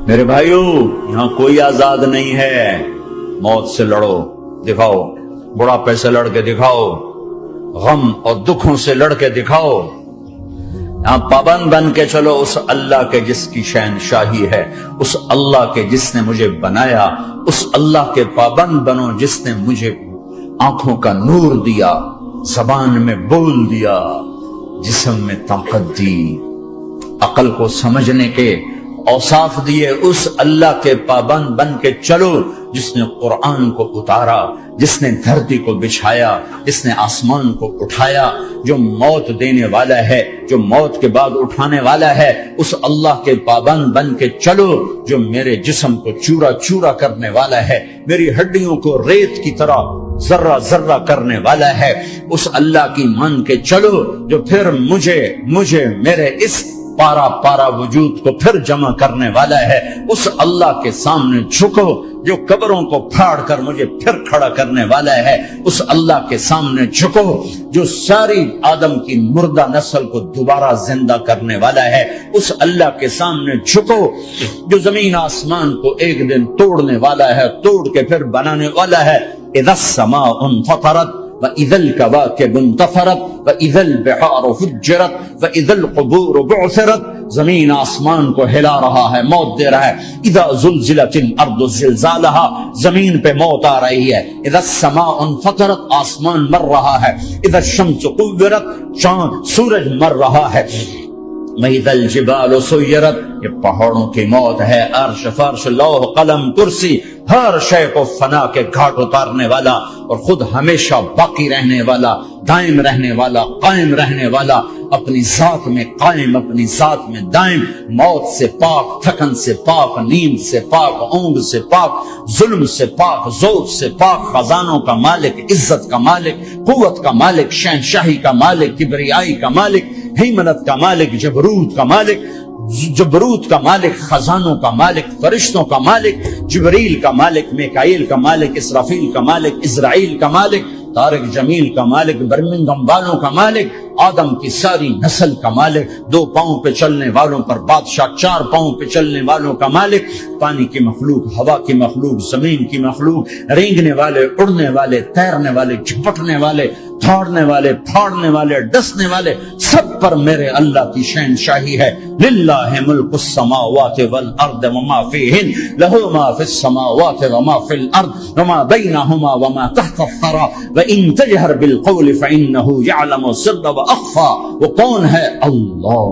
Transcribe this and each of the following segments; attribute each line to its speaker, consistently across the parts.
Speaker 1: میرے بھائیوں، یہاں کوئی آزاد نہیں ہے۔ موت سے لڑو، دکھاؤ، بڑھاپے سے لڑ کے دکھاؤ، غم اور دکھوں سے لڑ کے دکھاؤ۔ یہاں پابند بن کے چلو اس اللہ کے جس کی شہنشاہی ہے، اس اللہ کے جس نے مجھے بنایا، اس اللہ کے پابند بنو جس نے مجھے آنکھوں کا نور دیا، زبان میں بول دیا، جسم میں طاقت دی، عقل کو سمجھنے کے اوصاف دیے۔ اس اللہ کے پابند بن کے چلو جس نے قرآن کو اتارا، جس نے دھرتی کو بچھایا، جس نے آسمان کو اٹھایا، جو موت دینے والا ہے، جو موت کے بعد اٹھانے والا ہے۔ اس اللہ کے پابند بن کے چلو جو میرے جسم کو چورا چورا کرنے والا ہے، میری ہڈیوں کو ریت کی طرح ذرہ ذرہ کرنے والا ہے۔ اس اللہ کی مان کے چلو جو پھر مجھے میرے اس پارا پارا وجود کو پھر جمع کرنے والا ہے۔ اس اللہ کے سامنے جھکو جو قبروں کو پھاڑ کر مجھے پھر کھڑا کرنے والا ہے۔ اس اللہ کے سامنے جھکو جو ساری آدم کی مردہ نسل کو دوبارہ زندہ کرنے والا ہے۔ اس اللہ کے سامنے جھکو جو زمین آسمان کو ایک دن توڑنے والا ہے، توڑ کے پھر بنانے والا ہے۔ اذا السماء انفطرت وَإِذَا الْكَوَاكِبُ انتَثَرَتْ وَإِذَا الْبِحَارُ فُجِّرَتْ وَإِذَا الْقُبُورُ بُعْثِرَتْ۔ زمین آسمان کو ہلا رہا ہے، موت دے رہا ہے۔ اذا زلزلت الارض زلزالها، زمین پہ موت آ رہی ہے۔ اذا السماء انفطرت، آسمان مر رہا ہے۔ اذا الشمس كُوِّرت، چاند سورج مر رہا ہے۔ وَإِذَا الْجِبَالُ سُيِّرَتْ، یہ پہاڑوں کی موت ہے۔ عرش فرش لوح قلم کرسی، ہر شے کو فنا کے گھاٹ اتارنے والا اور خود ہمیشہ باقی رہنے والا، دائم رہنے والا، قائم رہنے والا، اپنی ذات میں قائم، اپنی ذات میں دائم، موت سے پاک، تھکن سے پاک، نیند سے پاک، اونگ سے پاک، ظلم سے پاک، ذوق سے پاک، خزانوں کا مالک، عزت کا مالک، قوت کا مالک، شہنشاہی کا مالک، کبریائی کا مالک، ہیمنت کا مالک، جبروت کا مالک، جبروت کا مالک، خزانوں کا مالک، فرشتوں کا مالک، جبریل کا مالک، میکائیل کا مالک، اسرافیل کا مالک، اسرائیل کا مالک، طارق جمیل کا مالک، برمنگم والوں کا مالک، آدم کی ساری نسل کا مالک، 2 پاؤں پہ چلنے والوں پر بادشاہ، 4 پاؤں پہ چلنے والوں کا مالک، پانی کی مخلوق، ہوا کی مخلوق، زمین کی مخلوق، رینگنے والے، اڑنے والے، تیرنے والے، جھپٹنے والے، دھاڑنے والے، پھاڑنے والے، ڈسنے والے، سب پر میرے اللہ کی شہنشاہی ہے۔ للہ ملک السماوات والارض وما فیہن، لہ ما فی السماوات وما فی الارض وما بینہما وما تحت الثری وان تجہر بالقول فانہ یعلم السر واخفی۔ وہ کون ہے؟ اللہ۔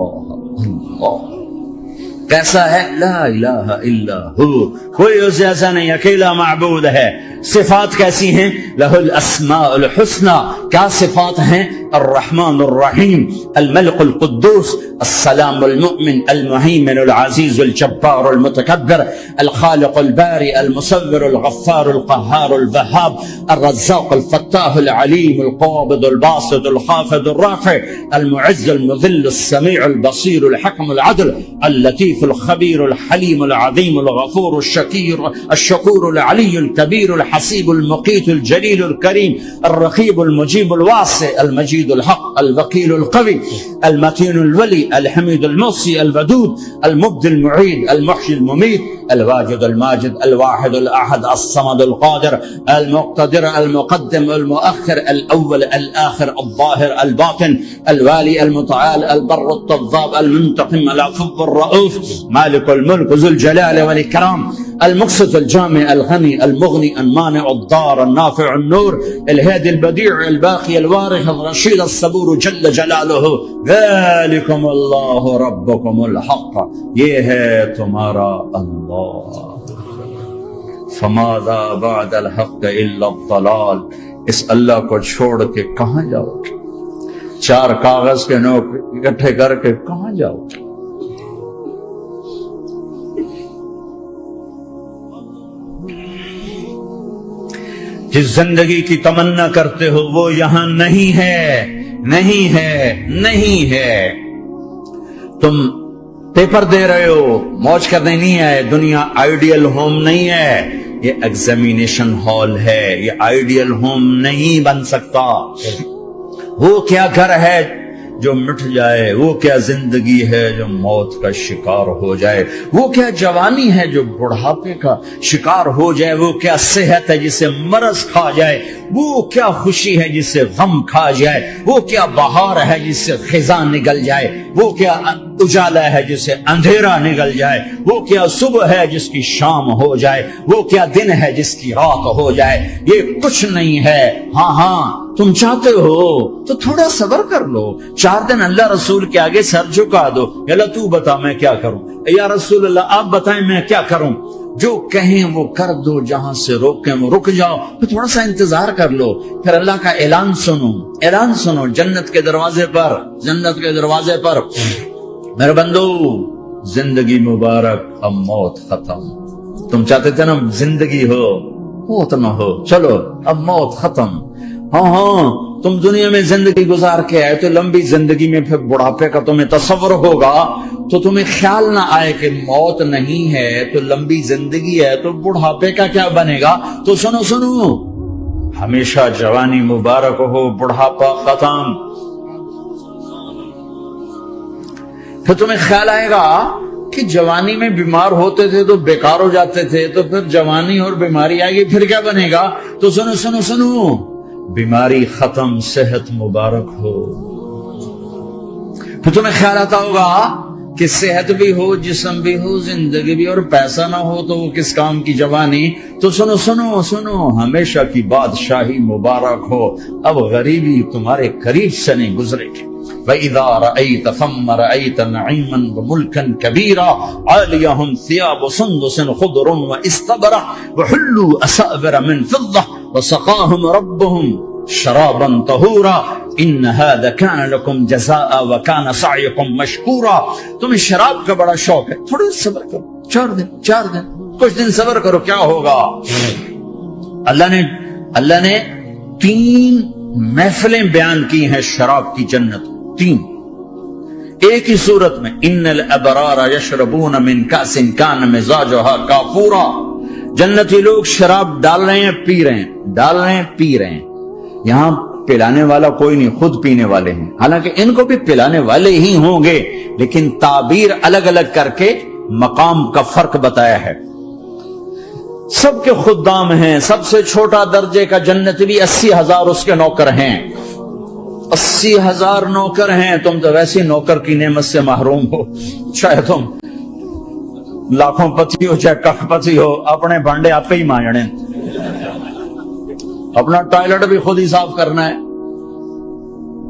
Speaker 1: کیسا ہے؟ لا الہ الا ہو، کوئی اس جیسا نہیں، اکیلا معبود ہے۔ صفات کیسی ہیں؟ لہ الاسماء الحسنى، کیا صفات ہیں؟ الرحمن الرحیم، الملك القدوس، السلام المؤمن، المهيمن العزيز الجبار المتكبر، الخالق البارئ المصور الغفار القهار الوهاب، الرزاق الفتاح العليم القابض الباسط الخافض الرافع، المعز المذل السميع البصير الحكم العدل، اللطيف الخبير الحليم العظيم الغفور الشكور العلي الكبير الحسيب المقيت الجليل الكريم الرقيب المجيب الواسع المجيد الحق الوكيل القوي المتين الولي الحميد المحصي الودود المبدي المعيد المحيي المميت الواجد الماجد الواحد الأحد الصمد القادر المقتدر المقدم المؤخر الأول الآخر الظاهر الباطن الوالي المتعال البر التواب المنتقم العفو الرؤوف مالك الملك ذو الجلال والإكرام المقسط الجامع الغني المغني المانع الضار النافع النور الهادي البديع الباقي الوارث الرشيد الصبور جل جلاله ذلكم الله ربكم الحق، یہ ہے تمہارا اللہ۔ فماذا بعد الحق الا الضلال، اس اللہ کو چھوڑ کے کہاں جاؤ گے؟ 4 کاغذ کے نوٹ اکٹھے کر کے کہاں جاؤ گے؟ جس زندگی کی تمنا کرتے ہو وہ یہاں نہیں ہے، نہیں ہے، نہیں ہے۔ تم پیپر دے رہے ہو، موج کرنے نہیں ہے۔ دنیا آئیڈیل ہوم نہیں ہے، یہ ایگزامینیشن ہال ہے، یہ آئیڈیل ہوم نہیں بن سکتا۔ وہ کیا گھر ہے جو مٹ جائے، وہ کیا زندگی ہے جو موت کا شکار ہو جائے، وہ کیا جوانی ہے جو بڑھاپے کا شکار ہو جائے، وہ کیا صحت ہے جسے مرض کھا جائے، وہ کیا خوشی ہے جسے غم کھا جائے، وہ کیا بہار ہے جس سے خزاں نگل جائے، وہ کیا اجالا ہے جسے اندھیرا نگل جائے، وہ کیا صبح ہے جس کی شام ہو جائے، وہ کیا دن ہے جس کی رات ہو جائے، یہ کچھ نہیں ہے۔ ہاں تم چاہتے ہو تو تھوڑا صبر کر لو، 4 دن اللہ رسول کے آگے سر جھکا دو، یا اللہ تو بتا میں کیا کروں، یا رسول اللہ آپ بتائیں میں کیا کروں، جو کہیں وہ کر دو، جہاں سے روکیں وہ رک جاؤ، پھر تھوڑا سا انتظار کر لو، پھر اللہ کا اعلان سنو جنت کے دروازے پر میرے بندو زندگی مبارک، اب موت ختم۔ تم چاہتے تھے نا زندگی ہو، موت نہ ہو، چلو اب موت ختم۔ ہاں تم دنیا میں زندگی گزار کے آئے تو لمبی زندگی میں پھر بڑھاپے کا تمہیں تصور ہوگا تو تمہیں خیال نہ آئے کہ موت نہیں ہے تو لمبی زندگی ہے تو بڑھاپے کا کیا بنے گا۔ تو سنو ہمیشہ جوانی مبارک ہو، بڑھاپا ختم۔ پھر تمہیں خیال آئے گا کہ جوانی میں بیمار ہوتے تھے تو بیکار ہو جاتے تھے، تو پھر جوانی اور بیماری آئے گی پھر کیا بنے گا۔ تو سنو بیماری ختم، صحت مبارک ہو۔ پھر تمہیں خیال آتا ہوگا کہ صحت بھی ہو، جسم بھی ہو، زندگی بھی، اور پیسہ نہ ہو تو وہ کس کام کی جوانی۔ تو سنو ہمیشہ کی بادشاہی مبارک ہو، اب غریبی تمہارے قریب سے نہیں گزرے گی۔ وَإِذَا رَأَيْتَ ثَمَّ رَأَيْتَ نَعِيمًا وَمُلْكًا كَبِيرًا عَالِيَهُمْ ثِيَابُ سُنْدُسٍ خُضْرٌ وَإِسْتَبْرَقٌ وَحُلُّوا أَسَاوِرَ مِنْ فِضَّةٍ وَسَقَاهُمْ رَبُّهُمْ شَرَابًا طَهُورًا إِنَّ هَذَا كَانَ لَكُمْ جَزَاءً وَكَانَ سَعْيُكُمْ مَشْكُورًا۔ تمہیں شراب کا بڑا شوق ہے، تھوڑا صبر کرو، 4 دن کچھ دن صبر کرو، کیا ہوگا۔ اللہ نے 3 محفلیں بیان کی ہیں شراب کی جنت، 3 ایک ہی صورت میں۔ ان الابرار یشربون من کاس کان مزاجها کافورا، جنتی لوگ شراب ڈال رہے ہیں پی رہے ہیں۔ یہاں پلانے والا کوئی نہیں، خود پینے والے ہیں، حالانکہ ان کو بھی پلانے والے ہی ہوں گے، لیکن تعبیر الگ الگ کر کے مقام کا فرق بتایا ہے۔ سب کے خدام ہیں، سب سے چھوٹا درجے کا جنتی بھی 80,000 اس کے نوکر ہیں، 80,000 نوکر ہیں۔ تم تو ویسے نوکر کی نعمت سے محروم ہو، چاہے تم لاکھوں پتی ہو چاہے کخ پتی ہو، اپنے بھانڈے آپ ہی مانجنے، اپنا ٹوائلٹ بھی خود ہی صاف کرنا ہے۔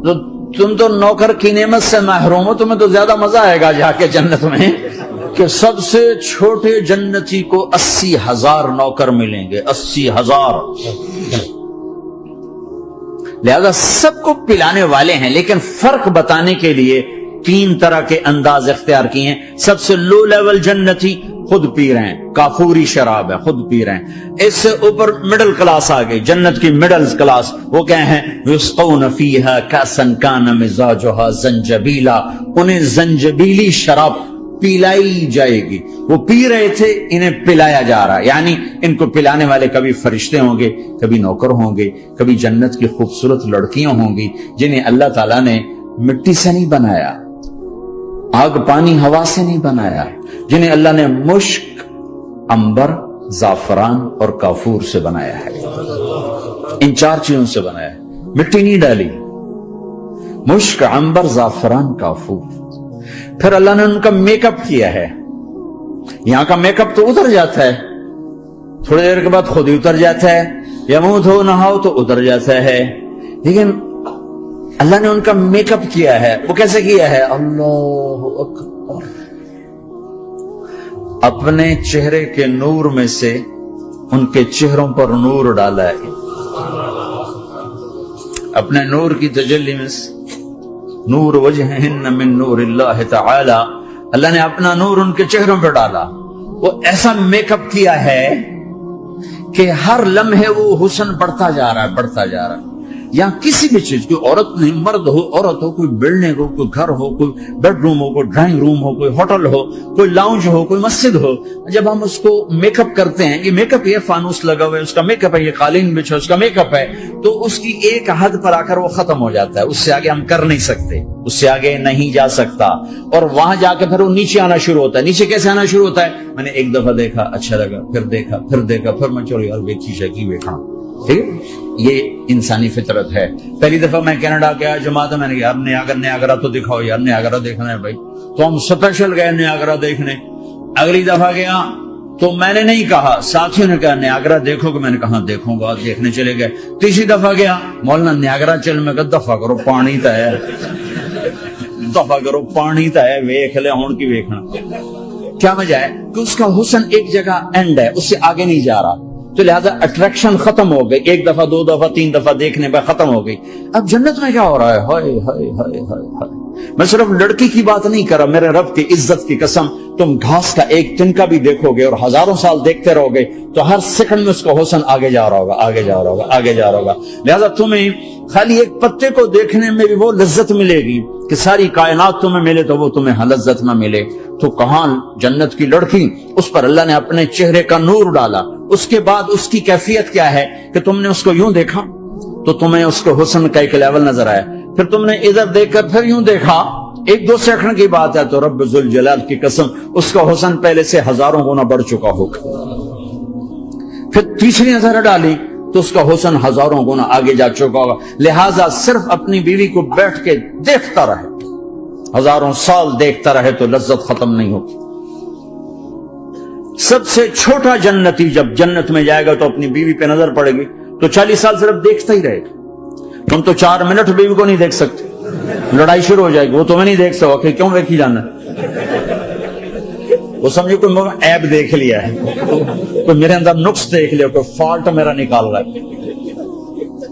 Speaker 1: تو تم تو نوکر کی نعمت سے محروم ہو، تمہیں تو زیادہ مزہ آئے گا جا کے جنت میں کہ سب سے چھوٹے جنتی کو 80,000 نوکر ملیں گے، 80,000۔ لہذا سب کو پلانے والے ہیں، لیکن فرق بتانے کے لیے 3 طرح کے انداز اختیار کیے ہیں۔ سب سے لو لیول جنتی خود پی رہے ہیں، کافوری شراب ہے، خود پی رہے ہیں۔ اس سے اوپر مڈل کلاس آ گئی، جنت کی مڈل کلاس، وہ کیا ہیں؟ یسقون فیہا کاسا کان مزاجہا زنجبیلا، انہیں زنجبیلی شراب پلائی جائے گی۔ وہ پی رہے تھے، انہیں پلایا جا رہا ہے، یعنی ان کو پلانے والے کبھی فرشتے ہوں گے، کبھی نوکر ہوں گے، کبھی جنت کی خوبصورت لڑکیاں ہوں گی جنہیں اللہ تعالیٰ نے مٹی سے نہیں بنایا، آگ پانی ہوا سے نہیں بنایا، جنہیں اللہ نے مشک، عنبر، زعفران اور کافور سے بنایا ہے۔ ان 4 چیزوں سے بنایا ہے، مٹی نہیں ڈالی، مشک، عنبر، زعفران، کافور۔ پھر اللہ نے ان کا میک اپ کیا ہے۔ یہاں کا میک اپ تو اتر جاتا ہے، تھوڑی دیر کے بعد خود ہی اتر جاتا ہے، یا منہ دھو نہاؤ تو اتر جاتا ہے، لیکن اللہ نے ان کا میک اپ کیا ہے۔ وہ کیسے کیا ہے؟ اللہ اکبر، اپنے چہرے کے نور میں سے ان کے چہروں پر نور ڈالا ہے، اپنے نور کی تجلی میں سے، نور وجہہن من نور اللہ تعالی، اللہ نے اپنا نور ان کے چہروں پہ ڈالا۔ وہ ایسا میک اپ کیا ہے کہ ہر لمحے وہ حسن بڑھتا جا رہا ہے۔ یا کسی بھی چیز، کوئی عورت نہیں، مرد ہو، عورت ہو، کوئی بلڈنگ ہو، کوئی گھر ہو، کوئی بیڈ روم ہو، کوئی ڈرائنگ روم ہو، کوئی ہوٹل ہو، کوئی لاؤنج ہو، کوئی مسجد ہو، جب ہم اس کو میک اپ کرتے ہیں، یہ میک اپ، یہ فانوس لگا ہوا ہے اس کا میک اپ ہے، یہ قالین بچھا اس کا میک اپ ہے، تو اس کی ایک حد پر آ کر وہ ختم ہو جاتا ہے، اس سے آگے ہم کر نہیں سکتے، اس سے آگے نہیں جا سکتا، اور وہاں جا کے پھر وہ نیچے آنا شروع ہوتا ہے۔ نیچے کیسے آنا شروع ہوتا ہے؟ میں نے ایک دفعہ دیکھا، اچھا لگا، پھر دیکھا، پھر دیکھا، پھر میں چلو یار ویکھی شکی ویکھا، ٹھیک ہے، یہ انسانی فطرت ہے۔ پہلی دفعہ میں کینیڈا گیا جماعت میں نے یار نیاگرا تو دکھاؤ یار، نیاگرا دیکھنا ہے بھائی، تو ہم اسپیشل گئے نیاگرا دیکھنے۔ اگلی دفعہ گیا تو میں نے نہیں کہا، ساتھیوں نے کہا نیاگرا دیکھو گے، میں نے کہا دیکھوں گا، دیکھنے چلے گئے۔ تیسری دفعہ گیا، مولانا نیاگرا چل، میں کہا دفعہ کرو پانی تا ہے، دفعہ کرو پانی تا ہے، ویکھ لے ہون کی ویکھنا۔ کیا وجہ ہے؟ کہ اس کا حسن ایک جگہ اینڈ ہے، اس سے آگے نہیں جا رہا، تو لہذا اٹریکشن ختم ہو گئی، ایک دفعہ، دو دفعہ، تین دفعہ دیکھنے پہ ختم ہو گئی۔ اب جنت میں کیا ہو رہا ہے؟ ہائے ہائے ہائے ہائے ہائے، میں صرف لڑکی کی بات نہیں کر رہا، میرے رب کی عزت کی قسم، تم گھاس کا ایک تنکا بھی دیکھو گے اور ہزاروں سال دیکھتے رہو گے تو ہر سیکنڈ میں اس کا حسن آگے جا رہا ہوگا، آگے جا رہا ہوگا، آگے جا رہا ہوگا۔ لہذا تمہیں خالی ایک پتے کو دیکھنے میں بھی وہ لذت ملے گی کہ ساری کائنات تمہیں ملے تو وہ تمہیں لذت نہ ملے، تو کہاں جنت کی لڑکی، اس پر اللہ نے اپنے چہرے کا نور ڈالا۔ اس کے بعد اس کی کیفیت کیا ہے کہ تم نے اس کو یوں دیکھا تو تمہیں اس کو حسن کا ایک لیول نظر آیا، پھر تم نے ادھر دیکھ کر پھر یوں دیکھا، ایک دو سیکنڈ کی بات ہے، تو رب ذوالجلال کی قسم اس کا حسن پہلے سے ہزاروں گنا بڑھ چکا ہوگا۔ پھر تیسری نظر ڈالی تو اس کا حسن ہزاروں گنا آگے جا چکا ہوگا۔ لہذا صرف اپنی بیوی کو بیٹھ کے دیکھتا رہے، ہزاروں سال دیکھتا رہے تو لذت ختم نہیں ہوگی۔ سب سے چھوٹا جنتی جب جنت میں جائے گا تو اپنی بیوی پہ نظر پڑے گی تو 40 سال صرف دیکھتا ہی رہے گا۔ تم تو 4 منٹ بیوی کو نہیں دیکھ سکتے، لڑائی شروع ہو جائے گی، وہ تمہیں نہیں دیکھ سکو کہ کیوں دیکھی جانا، وہ سمجھے کوئی عیب دیکھ لیا ہے، کوئی میرے اندر نقص دیکھ لیا، کوئی فالٹ میرا نکال رہا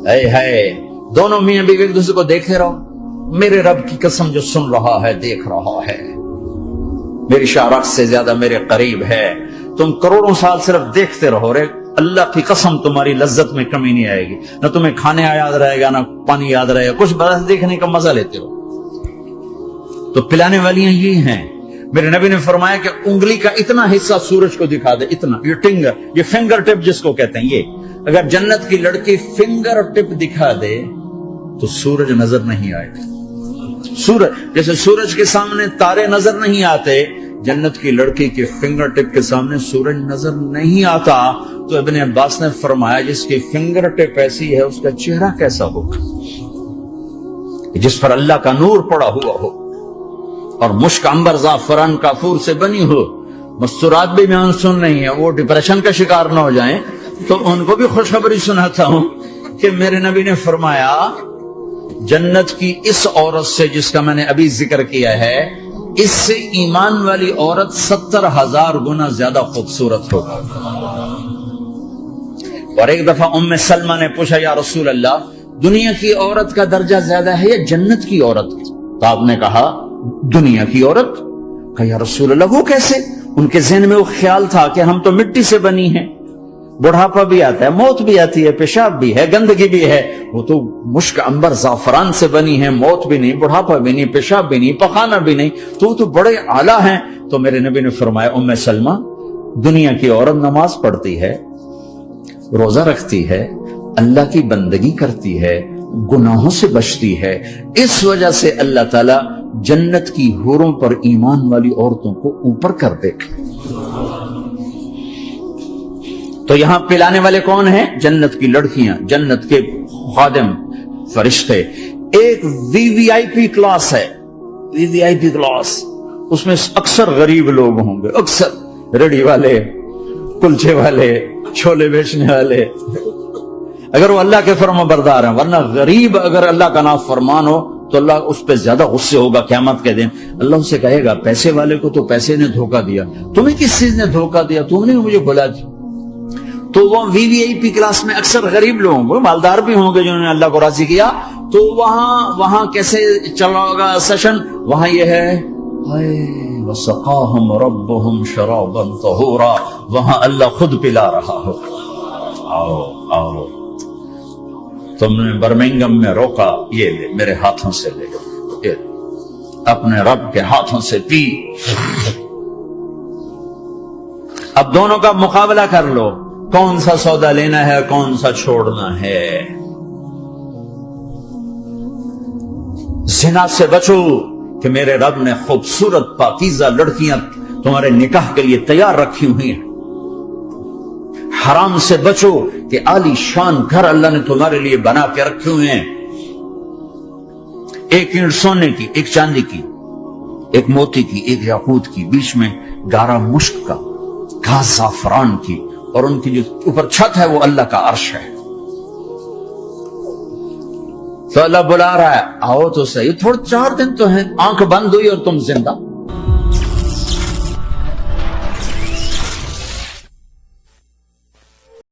Speaker 1: ہے۔ دونوں میاں بیوی ایک دوسرے کو دیکھتے رہو، میرے رب کی قسم جو سن رہا ہے، دیکھ رہا ہے، میری شارخ سے زیادہ میرے قریب ہے، تم کروڑوں سال صرف دیکھتے رہو رے، اللہ کی قسم تمہاری لذت میں کمی نہیں آئے گی، نہ تمہیں کھانے یاد رہے گا، نہ پانی یاد رہے گا، کچھ بس دیکھنے کا مزہ لیتے ہو۔ تو پلانے والیاں یہ ہیں، میرے نبی نے فرمایا کہ انگلی کا اتنا حصہ سورج کو دکھا دے، اتنا، یہ فنگر ٹپ جس کو کہتے ہیں، یہ اگر جنت کی لڑکی فنگر ٹپ دکھا دے تو سورج نظر نہیں آئے گا۔ سورج جیسے سورج کے سامنے تارے نظر نہیں آتے، جنت کی لڑکی کے فنگر ٹپ کے سامنے سورج نظر نہیں آتا۔ تو ابن عباس نے فرمایا جس کی فنگر ٹپ ایسی ہے اس کا چہرہ کیسا ہوگا، جس پر اللہ کا نور پڑا ہوا ہو اور مشک عنبر زعفران کافور سے بنی ہو۔ مستورات بھی میں سن نہیں ہے، وہ ڈپریشن کا شکار نہ ہو جائیں، تو ان کو بھی خوشخبری سناتا ہوں کہ میرے نبی نے فرمایا جنت کی اس عورت سے جس کا میں نے ابھی ذکر کیا ہے، اس سے ایمان والی عورت 70,000 گنا زیادہ خوبصورت ہوگا۔ اور ایک دفعہ ام سلمہ نے پوچھا یا رسول اللہ، دنیا کی عورت کا درجہ زیادہ ہے یا جنت کی عورت؟ تو آپ نے کہا دنیا کی عورت۔ کہا یا رسول اللہ وہ کیسے؟ ان کے ذہن میں وہ خیال تھا کہ ہم تو مٹی سے بنی ہیں، بڑھاپا بھی آتا ہے، موت بھی آتی ہے، پیشاب بھی ہے، گندگی بھی ہے، وہ تو مشک عنبر زعفران سے بنی ہے، موت بھی نہیں، بڑھاپا بھی نہیں، پیشاب بھی نہیں، پخانا بھی نہیں، تو وہ تو بڑے اعلیٰ ہیں۔ تو میرے نبی نے فرمایا ام سلمہ، دنیا کی عورت نماز پڑھتی ہے، روزہ رکھتی ہے، اللہ کی بندگی کرتی ہے، گناہوں سے بچتی ہے، اس وجہ سے اللہ تعالیٰ جنت کی حوروں پر ایمان والی عورتوں کو اوپر کر دے گا۔ تو یہاں پلانے والے کون ہیں؟ جنت کی لڑکیاں، جنت کے خادم فرشتے۔ ایک وی وی آئی پی کلاس ہے، وی وی آئی پی کلاس، اس میں اکثر غریب لوگ ہوں گے، اکثر ریڑھی والے، کلچے والے، چھولے بیچنے والے، اگر وہ اللہ کے فرما بردار ہیں، ورنہ غریب اگر اللہ کا نام فرمان ہو تو اللہ اس پہ زیادہ غصے ہوگا قیامت کے دن۔ اللہ اسے کہے گا پیسے والے کو تو پیسے نے دھوکہ دیا، تمہیں کس چیز نے دھوکہ دیا، تم نے مجھے بلا دیا۔ تو وہ وی وی آئی پی کلاس میں اکثر غریب لوگ ہوں گے، مالدار بھی ہوں گے جنہوں نے اللہ کو راضی کیا، تو وہاں کیسے چل رہا ہوگا سیشن؟ وہاں یہ ہے وَسَقَاهُمْ رَبُّهُمْ شَرَابًا طَهُورًا، وہاں اللہ خود پلا رہا ہو۔ آؤ تم نے برمنگم میں روکا، یہ لے میرے ہاتھوں سے لے لو، یہ اپنے رب کے ہاتھوں سے پی۔ اب دونوں کا مقابلہ کر لو، کون سا سودا لینا ہے، کون سا چھوڑنا ہے۔ زنا سے بچو کہ میرے رب نے خوبصورت پاکیزہ لڑکیاں تمہارے نکاح کے لیے تیار رکھی ہوئی ہیں۔ حرام سے بچو کہ عالی شان گھر اللہ نے تمہارے لیے بنا کے رکھے ہوئے ہیں، ایک اینٹ سونے کی، ایک چاندی کی، ایک موتی کی، ایک یاقوت کی، بیچ میں گارا مشک کا، گھاس زعفران کی، اور ان کی جو اوپر چھت ہے وہ اللہ کا عرش ہے۔ تو اللہ بلا رہا ہے، آؤ تو صحیح، تھوڑے 4 دن تو ہیں، آنکھ بند ہوئی اور تم زندہ۔